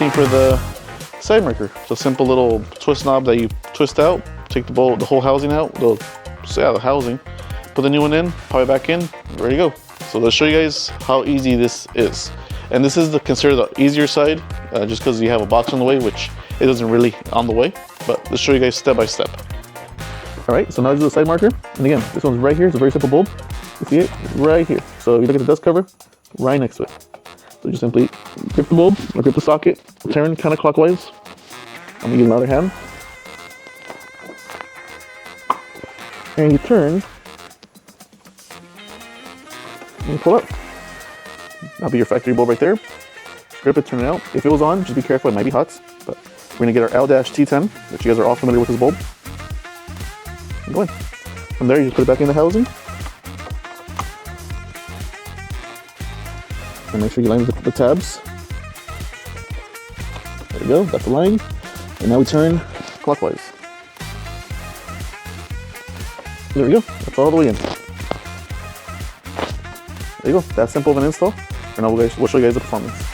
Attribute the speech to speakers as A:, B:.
A: thing for the side marker. It's a simple little twist knob that you twist out, take the whole housing out, the housing, put the new one in, pop it back in, ready to go. So let's show you guys how easy this is. And this is considered the easier side, just because you have a box on the way, which it doesn't really on the way, but let's show you guys step by step. All right, so now this is the side marker. And again, this one's right here. It's a very simple bulb. You see it right here. So you look at the dust cover, right next to it. So you just simply grip the bulb or grip the socket, turn counterclockwise. I'm gonna use my other hand. And you turn and pull up. That'll be your factory bulb right there. Grip it, turn it out. If it was on, just be careful, it might be hot. But we're gonna get our L-T10, which you guys are all familiar with this bulb. And go in. From there, you just put it back in the housing. And make sure you line the tabs. There you go, that's the line. And now we turn clockwise. There we go, that's all the way in. There you go, that's simple of an install. And now we'll show you guys the performance.